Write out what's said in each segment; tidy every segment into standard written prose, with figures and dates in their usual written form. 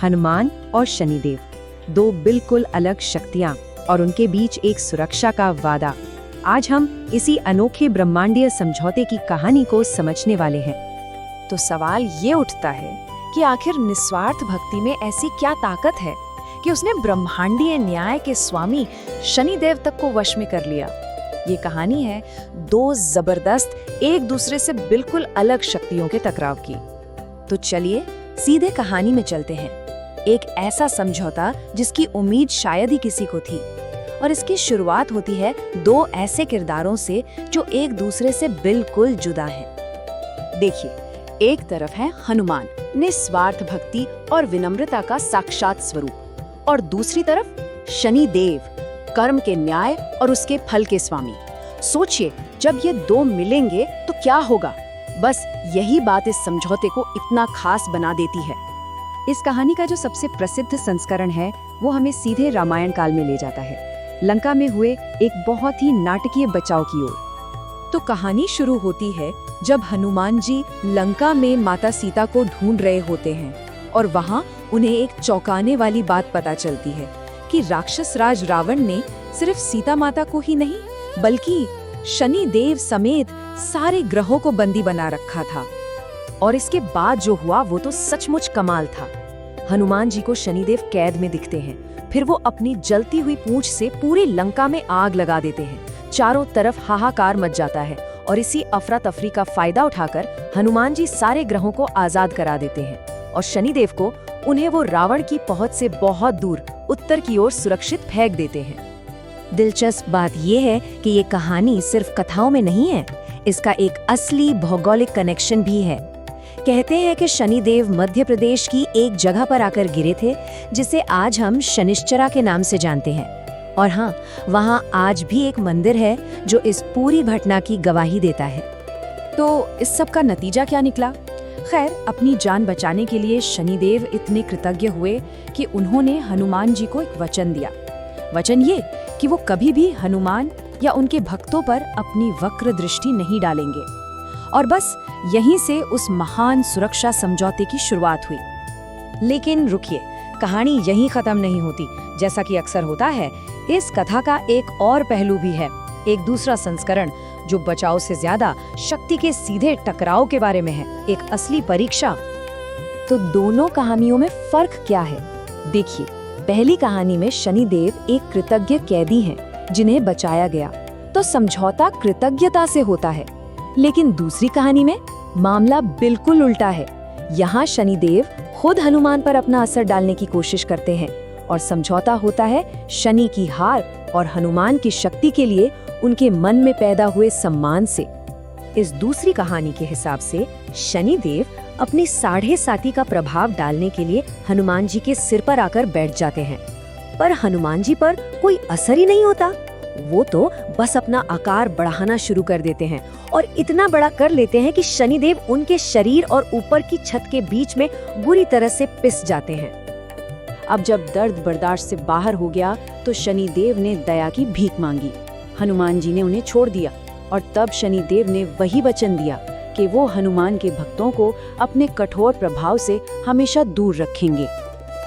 हनुमान और शनिदेव, दो बिल्कुल अलग शक्तियां और उनके बीच एक सुरक्षा का वादा। आज हम इसी अनोखे ब्रह्मांडीय समझौते की कहानी को समझने वाले हैं। तो सवाल ये उठता है कि आखिर निस्वार्थ भक्ति में ऐसी क्या ताकत है कि उसने ब्रह्मांडीय न्याय के स्वामी शनिदेव तक को वश में कर लिया। ये कहानी है दो जबरदस्त, एक दूसरे से बिल्कुल अलग शक्तियों के टकराव की। तो चलिए सीधे कहानी में चलते हैं। एक ऐसा समझौता जिसकी उम्मीद शायद ही किसी को थी, और इसकी शुरुआत होती है दो ऐसे किरदारों से जो एक दूसरे से बिल्कुल जुदा हैं। देखिए, एक तरफ है हनुमान, निस्वार्थ भक्ति और विनम्रता का साक्षात स्वरूप, और दूसरी तरफ शनिदेव, कर्म के न्याय और उसके फल के स्वामी। सोचिए, जब ये दो मिलेंगे तो क्या होगा। बस यही बात इस समझौते को इतना खास बना देती है। इस कहानी का जो सबसे प्रसिद्ध संस्करण है वो हमें सीधे रामायण काल में ले जाता है, लंका में हुए एक बहुत ही नाटकीय बचाव की ओर। तो कहानी शुरू होती है जब हनुमान जी लंका में माता सीता को ढूंढ रहे होते हैं, और वहाँ उन्हें एक चौंकाने वाली बात पता चलती है कि राक्षस राज रावण ने सिर्फ सीता माता को ही नहीं बल्कि शनि देव समेत सारे ग्रहों को बंदी बना रखा था। और इसके बाद जो हुआ वो तो सचमुच कमाल था। हनुमान जी को शनिदेव कैद में दिखते हैं, फिर वो अपनी जलती हुई पूंछ से पूरी लंका में आग लगा देते हैं। चारों तरफ हाहाकार मच जाता है, और इसी अफरा तफरी का फायदा उठाकर हनुमान जी सारे ग्रहों को आजाद करा देते हैं, और शनिदेव को उन्हें वो रावण की पहुंच से बहुत दूर उत्तर की ओर सुरक्षित फेंक देते हैं। दिलचस्प बात यह है कि ये कहानी सिर्फ कथाओं में नहीं है, इसका एक असली भौगोलिक कनेक्शन भी है। कहते हैं कि शनिदेव मध्य प्रदेश की एक जगह पर आकर गिरे थे जिसे आज हम शनिश्चरा के नाम से जानते हैं। और हाँ, वहाँ आज भी एक मंदिर है जो इस पूरी घटना की गवाही देता है। तो इस सब का नतीजा क्या निकला? खैर, अपनी जान बचाने के लिए शनिदेव इतने कृतज्ञ हुए कि उन्होंने हनुमान जी को एक वचन दिया। वचन ये कि वो कभी भी हनुमान या उनके भक्तों पर अपनी वक्र दृष्टि नहीं डालेंगे। और बस यहीं से उस महान सुरक्षा समझौते की शुरुआत हुई। लेकिन रुकिए, कहानी यहीं खत्म नहीं होती। जैसा कि अक्सर होता है, इस कथा का एक और पहलू भी है, एक दूसरा संस्करण जो बचाव से ज्यादा शक्ति के सीधे टकराव के बारे में है, एक असली परीक्षा। तो दोनों कहानियों में फर्क क्या है? देखिए, पहली कहानी में शनिदेव एक कृतज्ञ कैदी हैं जिन्हें बचाया गया, तो समझौता कृतज्ञता से होता है। लेकिन दूसरी कहानी में मामला बिल्कुल उल्टा है। यहाँ शनिदेव खुद हनुमान पर अपना असर डालने की कोशिश करते हैं, और समझौता होता है शनि की हार और हनुमान की शक्ति के लिए उनके मन में पैदा हुए सम्मान से। इस दूसरी कहानी के हिसाब से शनिदेव अपनी 7.5 का प्रभाव डालने के लिए हनुमान जी के सिर पर आकर बैठ जाते हैं, पर हनुमान जी पर कोई असर ही नहीं होता। वो तो बस अपना आकार बढ़ाना शुरू कर देते हैं, और इतना बड़ा कर लेते हैं कि शनिदेव उनके शरीर और ऊपर की छत के बीच में बुरी तरह से पिस जाते हैं। अब जब दर्द बर्दाश्त से बाहर हो गया तो शनिदेव ने दया की भीख मांगी। हनुमान जी ने उन्हें छोड़ दिया, और तब शनिदेव ने वही वचन दिया कि वो हनुमान के भक्तों को अपने कठोर प्रभाव से हमेशा दूर रखेंगे।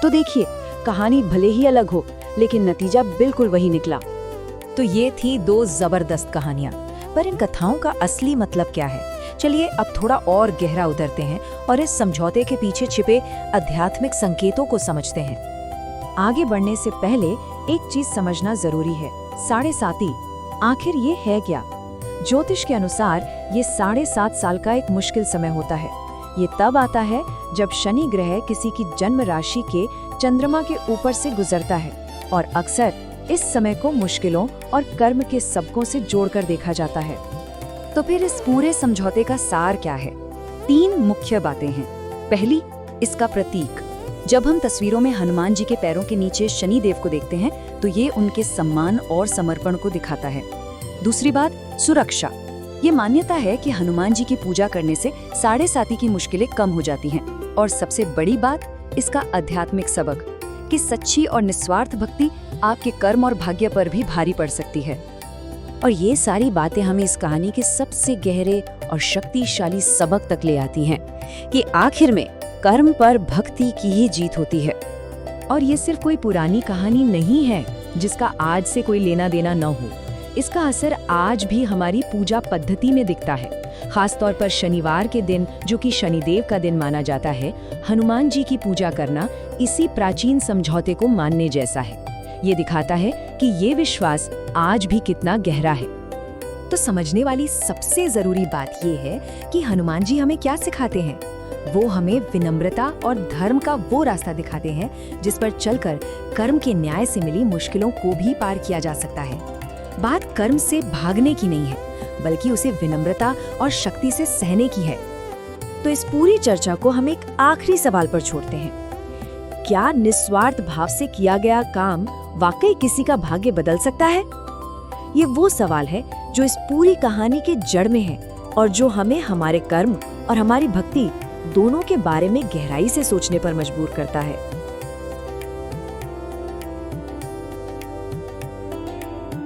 तो देखिए, कहानी भले ही अलग हो, लेकिन नतीजा बिल्कुल वही निकला। तो ये थी दो जबरदस्त कहानियां, पर इन कथाओं का असली मतलब क्या है? चलिए अब थोड़ा और गहरा उतरते हैं और इस समझौते के पीछे छिपे आध्यात्मिक संकेतों को समझते हैं। आगे बढ़ने से पहले एक चीज समझना जरूरी है, 7.5 आखिर ये है क्या? ज्योतिष के अनुसार ये 7.5 साल का एक मुश्किल समय होता है। ये तब आता है जब शनि ग्रह किसी की जन्म राशि के चंद्रमा के ऊपर से गुजरता है, और अक्सर इस समय को मुश्किलों और कर्म के सबकों से जोड़कर देखा जाता है। तो फिर इस पूरे समझौते का सार क्या है? 3 मुख्य बातें हैं। पहली, इसका प्रतीक। जब हम तस्वीरों में हनुमान जी के पैरों के नीचे शनिदेव को देखते हैं तो ये उनके सम्मान और समर्पण को दिखाता है। दूसरी बात, सुरक्षा। ये मान्यता है कि हनुमान जी की पूजा करने से 7.5 की मुश्किलें कम हो जाती हैं। और सबसे बड़ी बात, इसका आध्यात्मिक सबक कि सच्ची और निस्वार्थ भक्ति आपके कर्म और भाग्य पर भी भारी पड़ सकती है। और ये सारी बातें हमें इस कहानी के सबसे गहरे और शक्तिशाली सबक तक ले आती हैं कि आखिर में कर्म पर भक्ति की ही जीत होती है। और ये सिर्फ कोई पुरानी कहानी नहीं है जिसका आज से कोई लेना देना न हो। इसका असर आज भी हमारी पूजा पद्धति में दिखता है। खास तौर पर शनिवार के दिन, जो कि शनिदेव का दिन माना जाता है, हनुमान जी की पूजा करना इसी प्राचीन समझौते को मानने जैसा है। ये दिखाता है कि ये विश्वास आज भी कितना गहरा है। तो समझने वाली सबसे जरूरी बात ये है कि हनुमान जी हमें क्या सिखाते हैं। वो हमें विनम्रता और धर्म का वो रास्ता दिखाते हैं जिस पर चलकर कर्म के न्याय से मिली मुश्किलों को भी पार किया जा सकता है। बात कर्म से भागने की नहीं है, बल्कि उसे विनम्रता और शक्ति से सहने की है। तो इस पूरी चर्चा को हम एक आखिरी सवाल पर छोड़ते हैं। क्या निस्वार्थ भाव से किया गया काम वाकई किसी का भाग्य बदल सकता है? ये वो सवाल है जो इस पूरी कहानी के जड़ में है और जो हमें हमारे कर्म और हमारी भक्ति दोनों के बारे में गहराई से सोचने पर मजबूर करता है।